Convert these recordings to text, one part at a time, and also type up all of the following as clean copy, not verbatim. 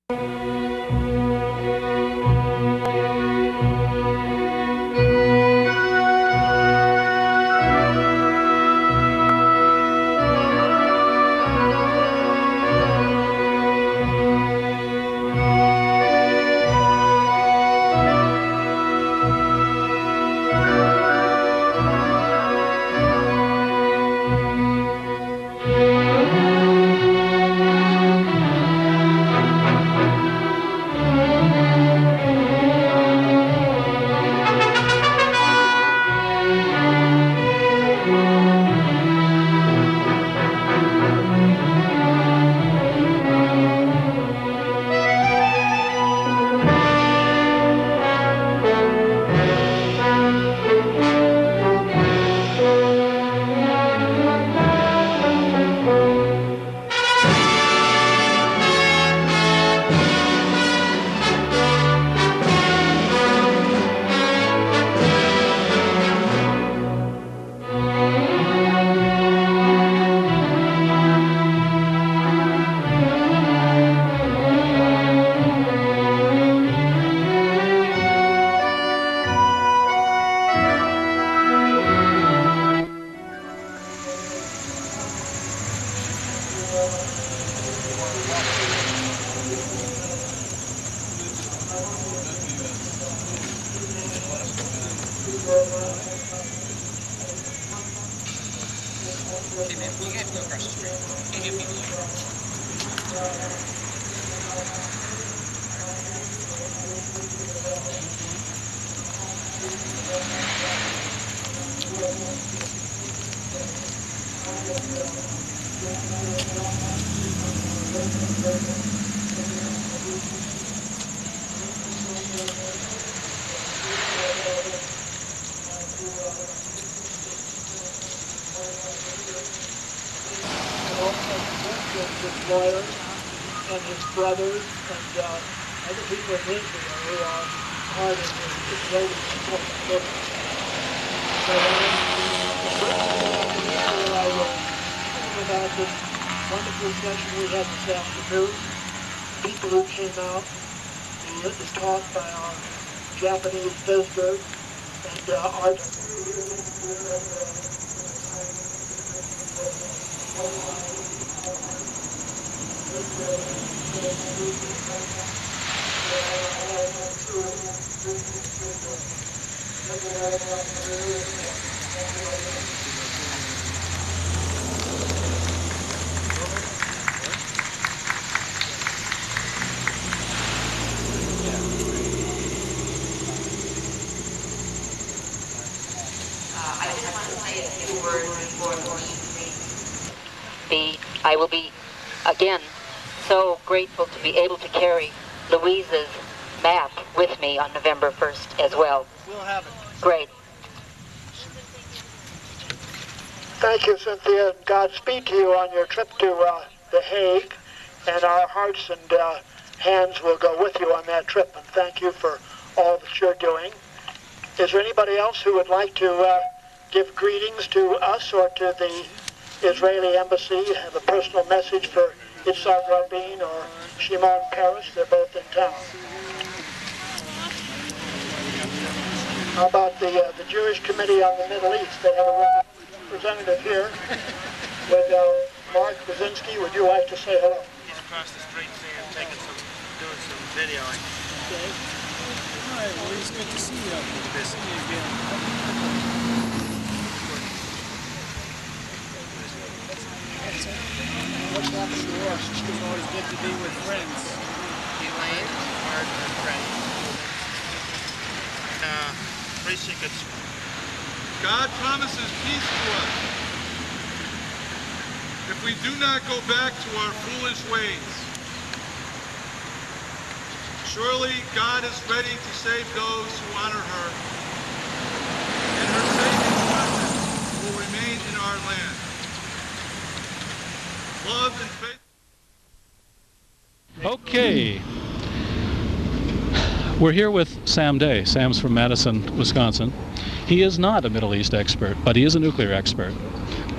Hey man, you have to go across the street. Can't have people over. His lawyers and his brothers and other people in Israel who are part of the Israeli support movement. So I will talk about this wonderful session we had this afternoon. People who came out, the talk by our Japanese visitor and I will be, again, so grateful to be able to carry Louise's map with me on November 1st as well. We'll have it. Great. Thank you, Cynthia, and Godspeed to you on your trip to The Hague, and our hearts and hands will go with you on that trip, and thank you for all that you're doing. Is there anybody else who would like to give greetings to us or to the Israeli embassy, have a personal message for Yitzhak Rabin or Shimon Peres? They're both in town. How about the Jewish Committee on the Middle East? They have a representative here with Mark Bruzonsky. Would you like to say hello? He's across the street doing some videoing. Okay. All right, well, it's good to see you. Good to see you again. What's happened to us? It's just always good to be with friends. Elaine, Mark, and friend. Three secrets. God promises peace to us if we do not go back to our foolish ways. Surely God is ready to save those who honor her, and her saving presence will remain in our land. Love and faith. Okay. We're here with Sam Day. Sam's from Madison, Wisconsin. He is not a Middle East expert, but he is a nuclear expert.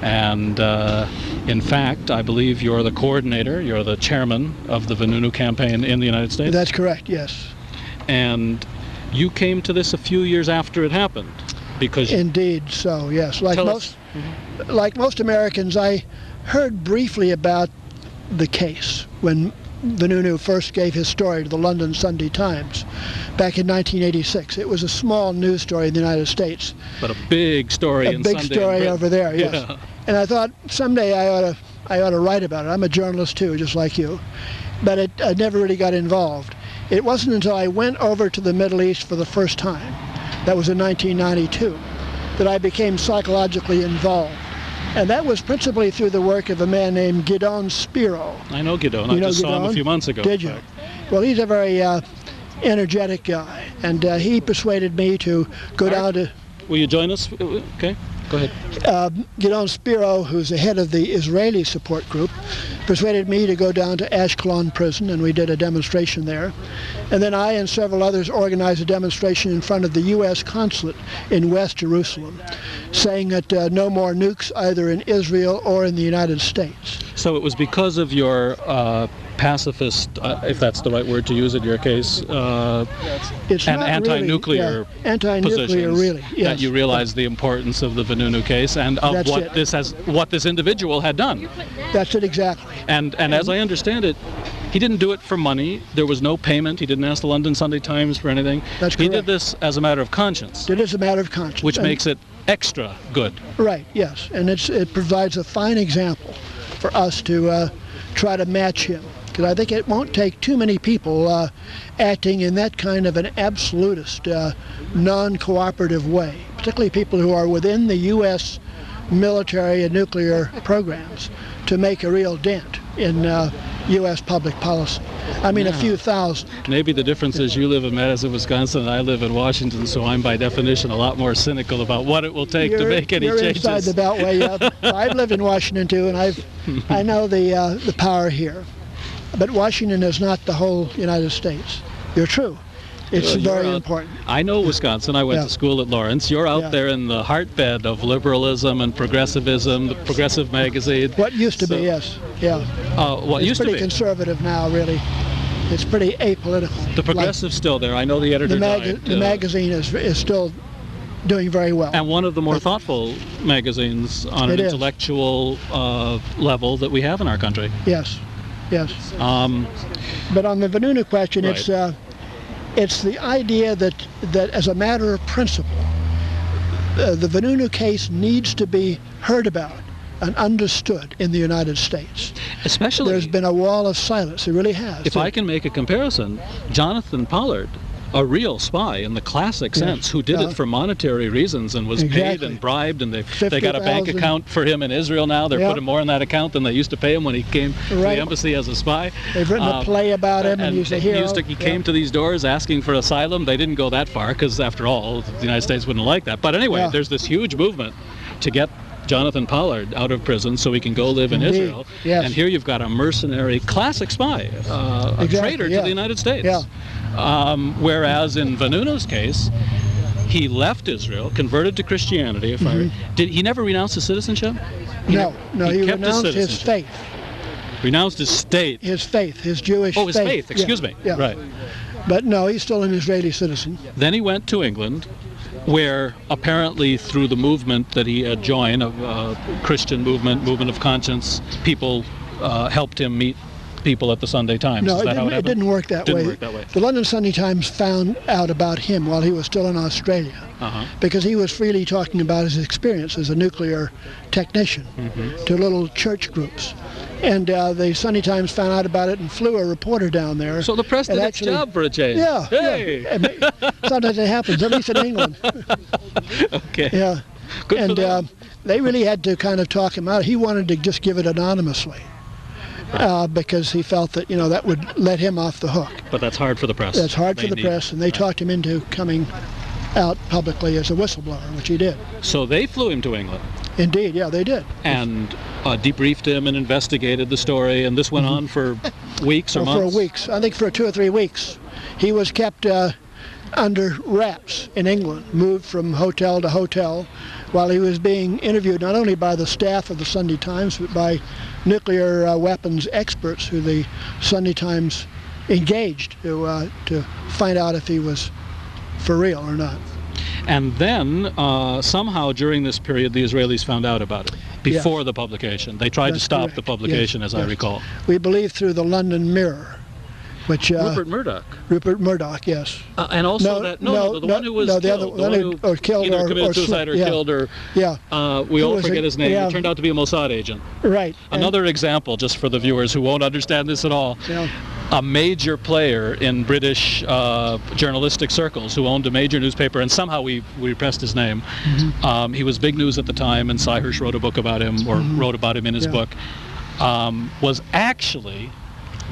And In fact, I believe you're the coordinator, you're the chairman of the Vanunu campaign in the United States. That's correct, yes. And you came to this a few years after it happened, because Indeed, so yes. Like Tell most, us. like most Americans, I heard briefly about the case when Vanunu first gave his story to the London Sunday Times back in 1986. It was a small news story in the United States. but a big story in A big Sunday story in over there, yes. Yeah. And I thought someday I ought to write about it. I'm a journalist too, just like you. But I never really got involved. It wasn't until I went over to the Middle East for the first time, that was in 1992, that I became psychologically involved. And that was principally through the work of a man named Gideon Spiro. I know Gideon. You I know just saw him a Gideon? few months ago. Did in you? fact. Well, he's a very energetic guy, and he persuaded me to go down to Will you join us? Okay, go ahead. Gideon Spiro, who's the head of the Israeli support group, persuaded me to go down to Ashkelon prison, and we did a demonstration there. And then I and several others organized a demonstration in front of the U.S. consulate in West Jerusalem, saying that no more nukes either in Israel or in the United States. So it was because of your pacifist, if that's the right word to use in your case, It's and not anti-nuclear really, anti-nuclear, positions really, yes. that you realized the importance of the Vanunu case and of That's what this individual had done. That's it exactly. And as I understand it, he didn't do it for money. There was no payment. He didn't ask the London Sunday Times for anything. That's He correct. did this as a matter of conscience, It is a matter of conscience. which And- makes it extra good. Right, yes. And it provides a fine example for us to try to match him. Because I think it won't take too many people acting in that kind of an absolutist, non-cooperative way, particularly people who are within the U.S. military and nuclear programs, to make a real dent in U.S. public policy. I mean, a few thousand. Maybe the difference is you live in Madison, Wisconsin, and I live in Washington, so I'm by definition a lot more cynical about what it will take to make any you're changes. inside the Beltway. Yeah. I've lived in Washington too, and I know the power here. But Washington is not the whole United States. You're true. It's very important. I know Wisconsin. I went Yeah. to school at Lawrence. You're out Yeah. there in the heartbed of liberalism and progressivism, the Progressive magazine. What used to be, yes. Yeah. What It's used to pretty be. conservative now, really. It's pretty apolitical. The Progressive's still there. I know the editor died. The magazine is still doing very well. And one of the more thoughtful magazines on It an is. intellectual level that we have in our country. Yes, yes. Um, But on the Vanunu question, Right. it's the idea that as a matter of principle, the Vanunu case needs to be heard about and understood in the United States. especially There's been a wall of silence. It really has. if I can make a comparison, Jonathan Pollard, a real spy in the classic sense, who did Yeah. it for monetary reasons and was paid Exactly. and bribed, and they got a bank 50,000. account for him in Israel now. They're Yeah. putting more in that account than they used to pay him when he came to Right. the embassy as a spy. They've written a play about him, and he's a hero. He came to these doors asking for asylum. They didn't go that far because, after all, the United States wouldn't like that. But anyway, Yeah. there's this huge movement to get Jonathan Pollard out of prison so he can go live in Indeed. Israel. Yes. And here you've got a mercenary, classic spy, a Exactly, traitor to yeah. the United States. Yeah. Whereas in Vanunu's case, he left Israel, converted to Christianity. Did he never renounce his citizenship? No, he kept renounced his citizenship. faith. Renounced his state. His Jewish faith. Oh, his faith. Excuse Yeah, me. yeah. Right. But no, he's still an Israeli citizen. Then he went to England, where apparently through the movement that he had joined, a Christian movement of conscience, people helped him meet people at the Sunday Times. No, Is that how it it happened? didn't work that way. Didn't work that way. The London Sunday Times found out about him while he was still in Australia, because he was freely talking about his experience as a nuclear technician to little church groups. And the Sunday Times found out about it and flew a reporter down there. So the press did and its job for a change. Yeah. Hey. Yeah. And sometimes it happens, at least in England. Okay. Yeah. Good for And them. they really had to kind of talk him out. He wanted to just give it anonymously. Because he felt that, that would let him off the hook. But that's hard for the press. That's hard for They the need- press, and they talked him into coming out publicly as a whistleblower, which he did. So they flew him to England Indeed, yeah, they did. and debriefed him and investigated the story, and this went on for weeks or For months? weeks, I think for 2 or 3 weeks. He was kept under wraps in England, moved from hotel to hotel, while he was being interviewed not only by the staff of the Sunday Times, but by nuclear weapons experts who the Sunday Times engaged to find out if he was for real or not. And then somehow during this period the Israelis found out about it before the publication. They tried to stop the publication, as I recall. We believe through the London Mirror, which Rupert Murdoch. Rupert Murdoch, yes. And also the one who was killed, the one who killed either committed suicide or killed, or we all forget his name. He turned out to be a Mossad agent. Right. Another example, just for the viewers who won't understand this at all. Yeah. A major player in British journalistic circles who owned a major newspaper, and somehow we repressed his name. He was big news at the time, and Cy Hirsch wrote a book about him, or wrote about him in his book, was actually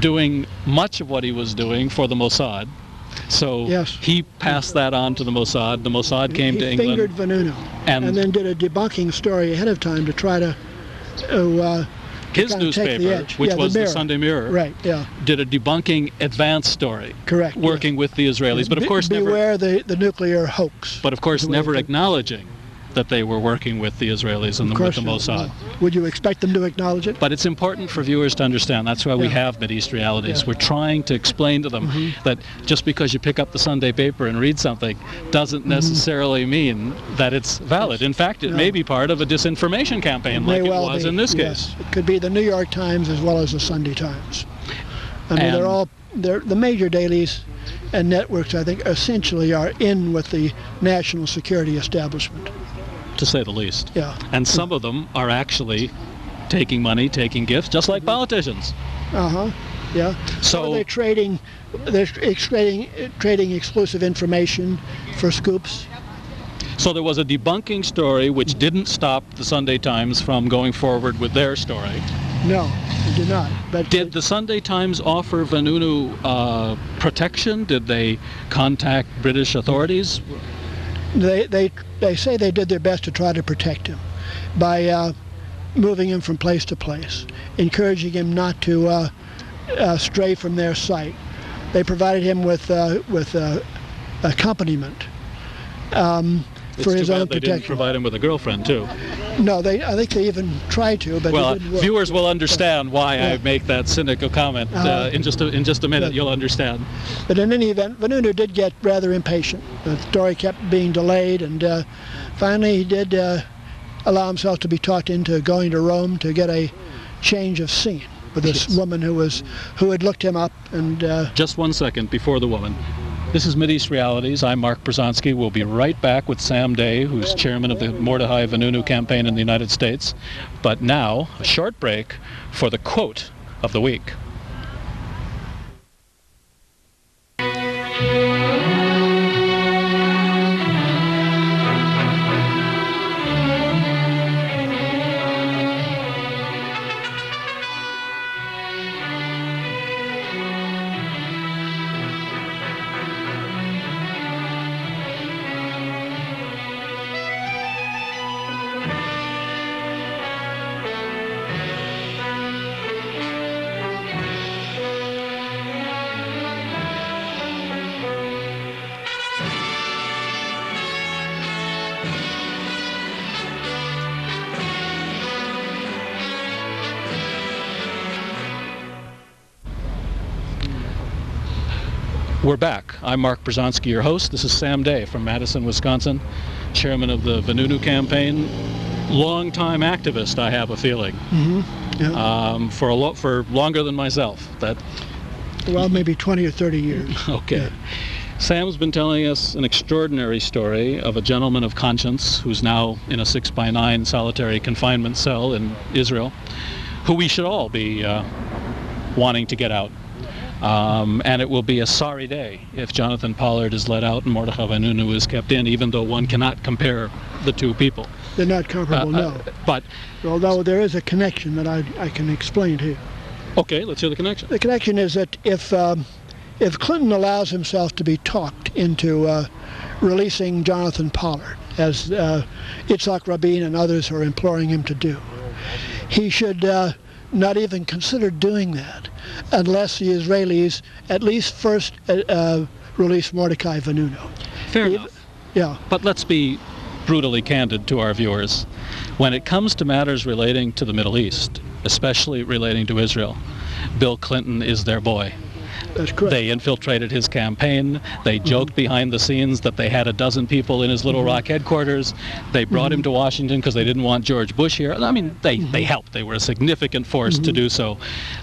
doing much of what he was doing for the Mossad. So he passed that on to the Mossad. The Mossad came to England. He fingered Vanunu, and then did a debunking story ahead of time to try to his newspaper, which was the Sunday Mirror, did a debunking advance story, working with the Israelis, but of course beware the nuclear hoax. But of course never acknowledging that they were working with the Israelis and with the Mossad. Would you expect them to acknowledge it? But it's important for viewers to understand. That's why we have Mideast Realities. We're trying to explain to them that just because you pick up the Sunday paper and read something doesn't necessarily mean that it's valid. In fact, it may be part of a disinformation campaign, like it was in this case. It could be the New York Times as well as the Sunday Times. I mean, they're the major dailies and networks, I think, essentially are in with the national security establishment, to say the least. Yeah. And some of them are actually taking money, taking gifts, just like politicians. Yeah. So they're trading exclusive information for scoops. So there was a debunking story which didn't stop the Sunday Times from going forward with their story. No, it did not. But did the Sunday Times offer Vanunu protection? Did they contact British authorities? They say they did their best to try to protect him by moving him from place to place, encouraging him not to stray from their sight. They provided him with accompaniment for his own protection. They didn't provide him with a girlfriend too. No, I think they even tried to, but well, it didn't work. Viewers will understand why I make that cynical comment in just a minute. You'll understand. But in any event, Vanunu did get rather impatient. The story kept being delayed, and finally he did allow himself to be talked into going to Rome to get a change of scene with this woman who had looked him up. And just 1 second before the woman. This is Mideast Realities. I'm Mark Bruzonsky. We'll be right back with Sam Day, who's chairman of the Mordechai Vanunu campaign in the United States. But now, a short break for the quote of the week. We're back. I'm Mark Bruzonsky, your host. This is Sam Day from Madison, Wisconsin, chairman of the Vanunu campaign. Long-time activist, I have a feeling. For longer than myself. Well, maybe 20 or 30 years. Okay. Yeah. Sam's been telling us an extraordinary story of a gentleman of conscience who's now in a 6x9 solitary confinement cell in Israel, who we should all be wanting to get out. And it will be a sorry day if Jonathan Pollard is let out and Mordechai Vanunu is kept in, even though one cannot compare the two people. They're not comparable, no. But although there is a connection that I can explain to you. Okay, let's hear the connection. The connection is that if Clinton allows himself to be talked into releasing Jonathan Pollard, as Yitzhak Rabin and others are imploring him to do, he should not even consider doing that unless the Israelis at least first release Mordechai Vanunu. Fair enough. Yeah. But let's be brutally candid to our viewers. When it comes to matters relating to the Middle East, especially relating to Israel, Bill Clinton is their boy. That's correct. They infiltrated his campaign. They joked behind the scenes that they had a dozen people in his Little Rock headquarters. They brought him to Washington because they didn't want George Bush here. I mean, they helped. They were a significant force to do so.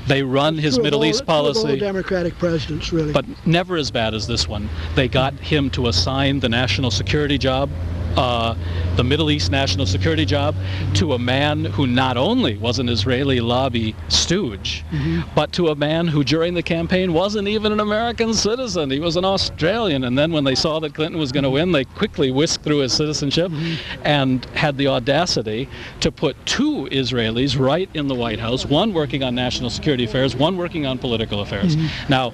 They run his Middle East policy. Two Democratic presidents, really. But never as bad as this one. They got him to assign the national security job, the Middle East national security job, to a man who not only was an Israeli lobby stooge, but to a man who during the campaign wasn't even an American citizen. He was an Australian. And then when they saw that Clinton was going to win, they quickly whisked through his citizenship and had the audacity to put two Israelis right in the White House, one working on national security affairs, one working on political affairs. Now,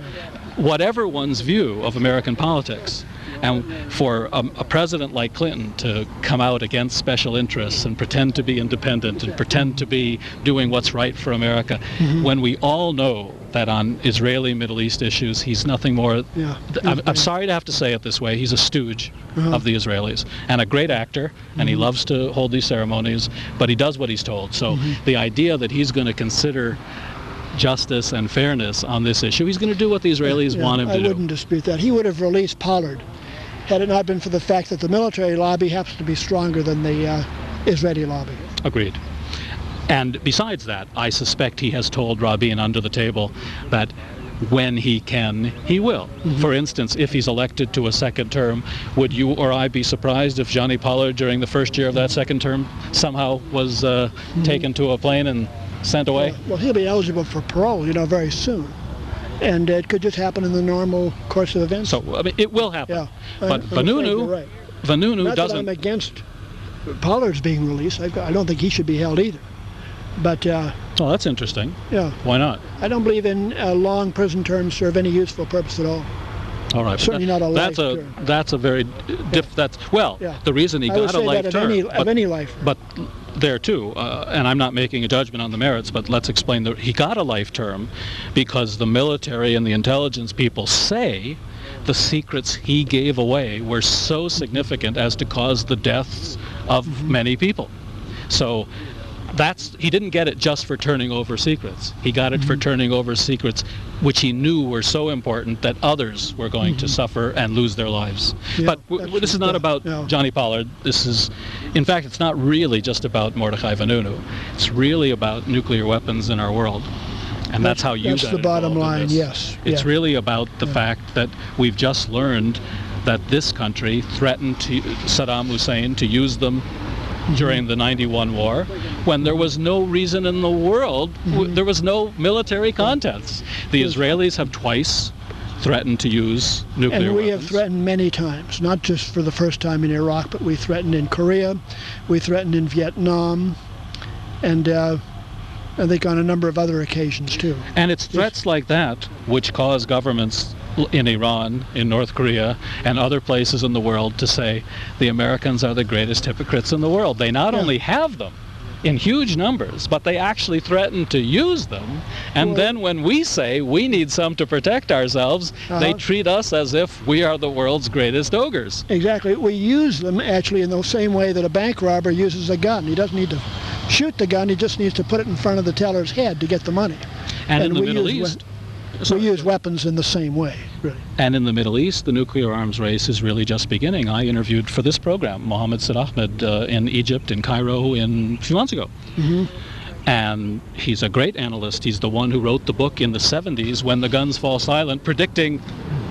whatever one's view of American politics, and for a president like Clinton to come out against special interests and pretend to be independent and pretend to be doing what's right for America, when we all know that on Israeli Middle East issues, he's nothing more. I'm sorry to have to say it this way, he's a stooge of the Israelis, and a great actor, and he loves to hold these ceremonies, but he does what he's told. So the idea that he's going to consider justice and fairness on this issue, he's going to do what the Israelis want him to do. I wouldn't dispute that. He would have released Pollard had it not been for the fact that the military lobby happens to be stronger than the Israeli lobby. Agreed. And besides that, I suspect he has told Rabin under the table that when he can, he will. For instance, if he's elected to a second term, would you or I be surprised if Johnny Pollard, during the first year of that second term, somehow was taken to a plane and sent away? Well, he'll be eligible for parole, very soon. And it could just happen in the normal course of events. So, I mean, it will happen. Yeah. But Vanunu, right. Vanunu Not doesn't. that I'm against Pollard's being released. I don't think he should be held either. But oh, that's interesting. Yeah. Why not? I don't believe in long prison terms serve any useful purpose at all. All right. Certainly not a life term. That's a very the reason he got a life term. Of any life. But there too, and I'm not making a judgment on the merits, but let's explain that he got a life term because the military and the intelligence people say the secrets he gave away were so significant as to cause the deaths of many people. So he didn't get it just for turning over secrets. He got it for turning over secrets which he knew were so important that others were going to suffer and lose their lives. Yeah, but this is not about Johnny Pollard. This is, in fact, it's not really just about Mordechai Vanunu. It's really about nuclear weapons in our world. And that's how you got That's the bottom involved in line, this. yes. It's really about the fact that we've just learned that this country threatened Saddam Hussein to use them during the 91 war, when there was no reason in the world, there was no military contents. The Israelis have twice threatened to use nuclear weapons. And we have threatened many times, not just for the first time in Iraq, but we threatened in Korea, we threatened in Vietnam, and I think on a number of other occasions too. And it's threats like that which cause governments in Iran, in North Korea, and other places in the world to say the Americans are the greatest hypocrites in the world. They not only have them in huge numbers, but they actually threaten to use them. And then when we say we need some to protect ourselves, they treat us as if we are the world's greatest ogres. Exactly. We use them actually in the same way that a bank robber uses a gun. He doesn't need to shoot the gun, he just needs to put it in front of the teller's head to get the money. And in the Middle East, we use weapons in the same way, really. And in the Middle East, the nuclear arms race is really just beginning. I interviewed for this program Mohammed Said Ahmed in Egypt, in Cairo, a few months ago. And he's a great analyst. He's the one who wrote the book in the 70s, When the Guns Fall Silent, predicting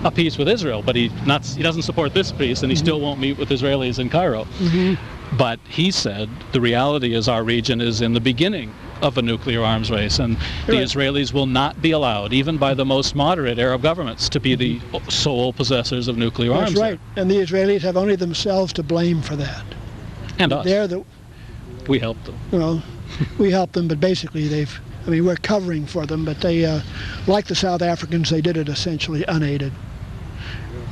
a peace with Israel. But he doesn't support this peace, and he still won't meet with Israelis in Cairo. But he said the reality is our region is in the beginning of a nuclear arms race, and the Israelis will not be allowed, even by the most moderate Arab governments, to be the sole possessors of nuclear arms. That's right. And the Israelis have only themselves to blame for that. And us. We helped them. Well, we helped them, but basically we're covering for them, but they, like the South Africans, they did it essentially unaided.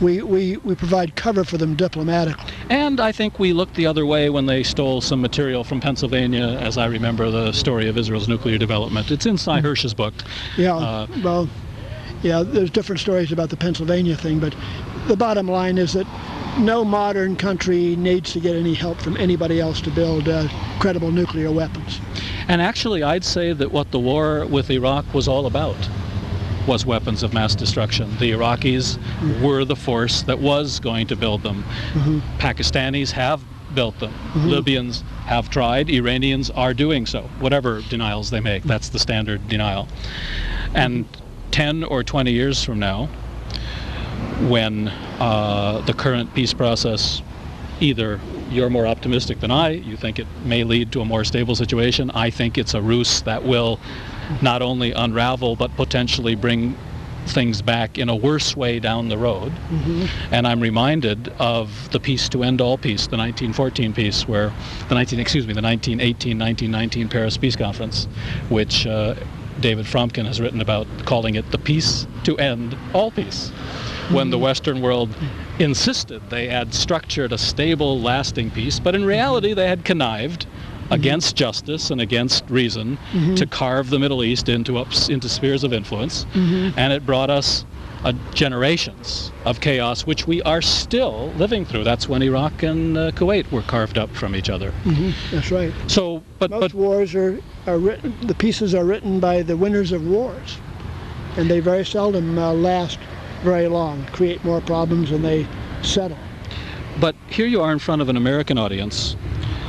We provide cover for them diplomatically. And I think we looked the other way when they stole some material from Pennsylvania, as I remember the story of Israel's nuclear development. It's in Cy Hirsch's book. There's different stories about the Pennsylvania thing, but the bottom line is that no modern country needs to get any help from anybody else to build credible nuclear weapons. And actually, I'd say that what the war with Iraq was all about was weapons of mass destruction. The Iraqis were the force that was going to build them. Pakistanis have built them. Libyans have tried. Iranians are doing so. Whatever denials they make, that's the standard denial. And 10 or 20 years from now, when the current peace process, either you're more optimistic than I, you think it may lead to a more stable situation, I think it's a ruse that will not only unravel but potentially bring things back in a worse way down the road. And I'm reminded of the peace to end all peace, the 1914 peace, where the 1918-1919 Paris Peace Conference, which David Fromkin has written about, calling it the peace to end all peace. When the Western world insisted they had structured a stable, lasting peace, but in reality they had connived against justice and against reason to carve the Middle East into spheres of influence, and it brought us generations of chaos, which we are still living through. That's when Iraq and Kuwait were carved up from each other. That's right. So, Most wars are written. The pieces are written by the winners of wars, and they very seldom last very long. Create more problems than they settle. But here you are in front of an American audience.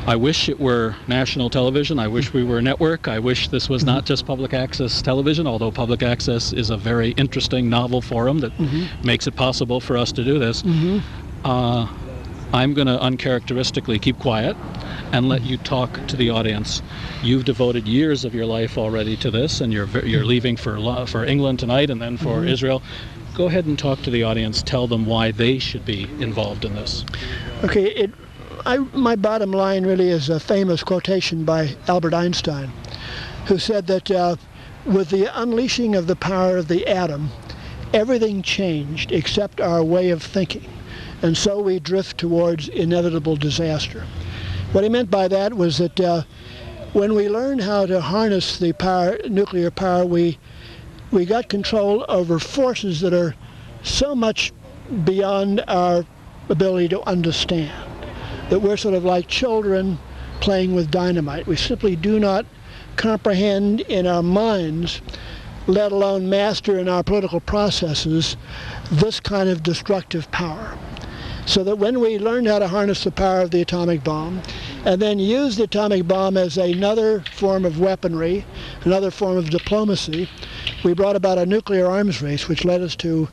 I wish it were national television. I wish we were a network. I wish this was not just public access television, although public access is a very interesting, novel forum that makes it possible for us to do this. I'm going to uncharacteristically keep quiet and let you talk to the audience. You've devoted years of your life already to this, and you're leaving for England tonight and then for Israel. Go ahead and talk to the audience. Tell them why they should be involved in this. Okay, my bottom line really is a famous quotation by Albert Einstein, who said that with the unleashing of the power of the atom, everything changed except our way of thinking, and so we drift towards inevitable disaster. What he meant by that was that when we learned how to harness the nuclear power, we got control over forces that are so much beyond our ability to understand, that we're sort of like children playing with dynamite. We simply do not comprehend in our minds, let alone master in our political processes, this kind of destructive power. So that when we learned how to harness the power of the atomic bomb, and then use the atomic bomb as another form of weaponry, another form of diplomacy, we brought about a nuclear arms race which led us to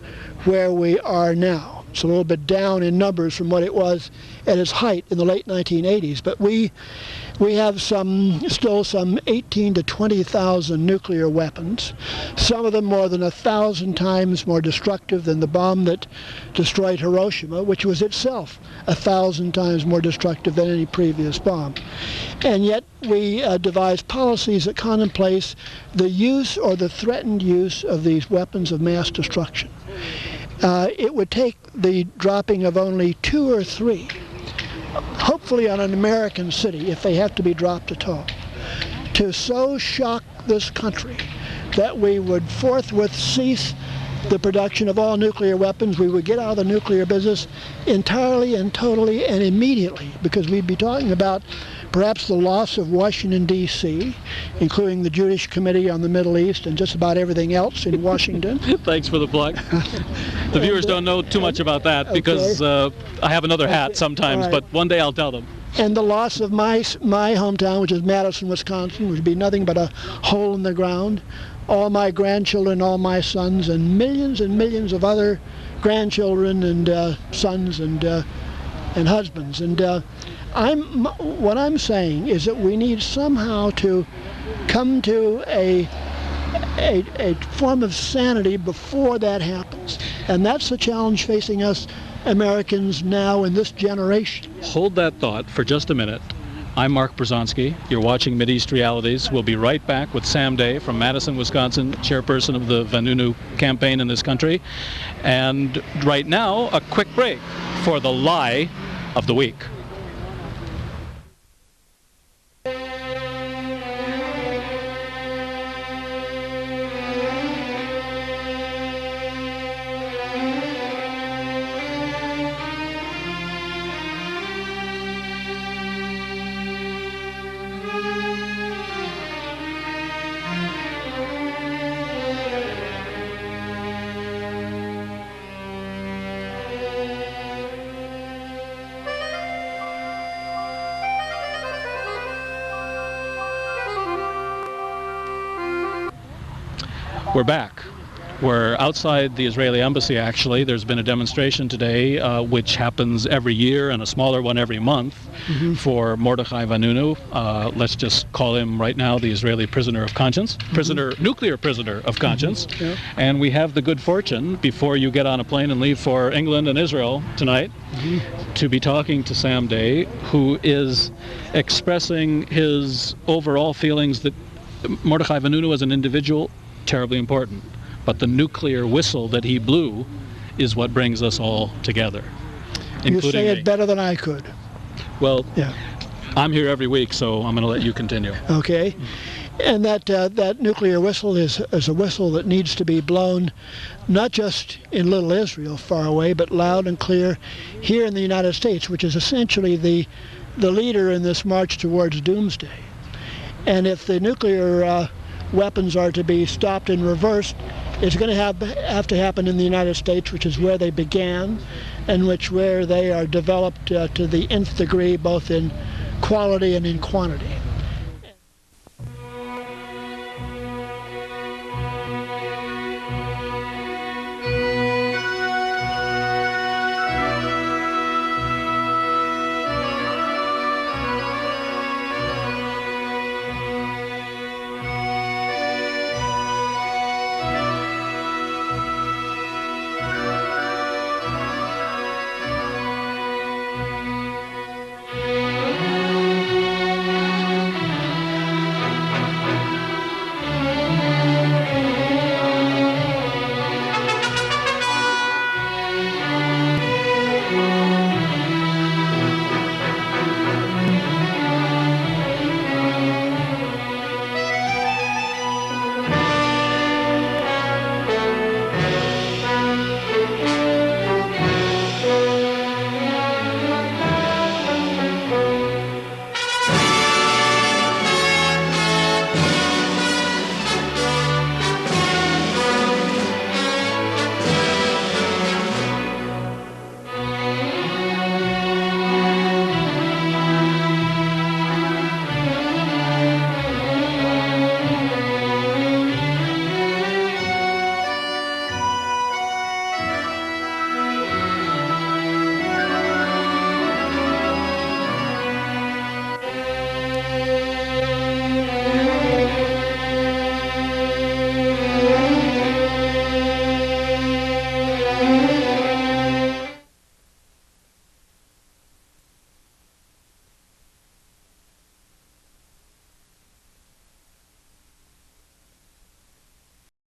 where we are now. It's a little bit down in numbers from what it was at its height in the late 1980s, but we have still some 18 to 20,000 nuclear weapons, some of them more than 1,000 times more destructive than the bomb that destroyed Hiroshima, which was itself 1,000 times more destructive than any previous bomb. And yet we devise policies that contemplate the use or the threatened use of these weapons of mass destruction. It would take the dropping of only 2 or 3, hopefully on an American city, if they have to be dropped at all, to so shock this country that we would forthwith cease the production of all nuclear weapons. We would get out of the nuclear business entirely and totally and immediately, because we'd be talking about perhaps the loss of Washington, D.C., including the Jewish Committee on the Middle East and just about everything else in Washington. Thanks for the plug. The viewers don't know too much about that because I have another hat sometimes, but one day I'll tell them. And the loss of my hometown, which is Madison, Wisconsin, which would be nothing but a hole in the ground. All my grandchildren, all my sons, and millions of other grandchildren and sons and husbands. And what I'm saying is that we need somehow to come to a form of sanity before that happens. And that's the challenge facing us Americans now in this generation. Hold that thought for just a minute. I'm Mark Bruzonsky. You're watching Mideast Realities. We'll be right back with Sam Day from Madison, Wisconsin, chairperson of the Vanunu campaign in this country. And right now, a quick break for the lie of the week. we're back. We're outside the Israeli embassy, actually. There's been a demonstration today, which happens every year, and a smaller one every month, for Mordechai Vanunu. Let's just call him right now the Israeli prisoner of conscience, nuclear prisoner of conscience. And we have the good fortune, before you get on a plane and leave for England and Israel tonight, to be talking to Sam Day, who is expressing his overall feelings that Mordechai Vanunu as an individual, terribly important. But the nuclear whistle that he blew is what brings us all together. You say it better than I could. Well, I'm here every week, so I'm going to let you continue. Okay. And that nuclear whistle is a whistle that needs to be blown not just in little Israel far away, but loud and clear here in the United States, which is essentially the leader in this march towards doomsday. And if the nuclear weapons are to be stopped and reversed, it's going to have to happen in the United States, which is where they began, and where they are developed to the nth degree, both in quality and in quantity.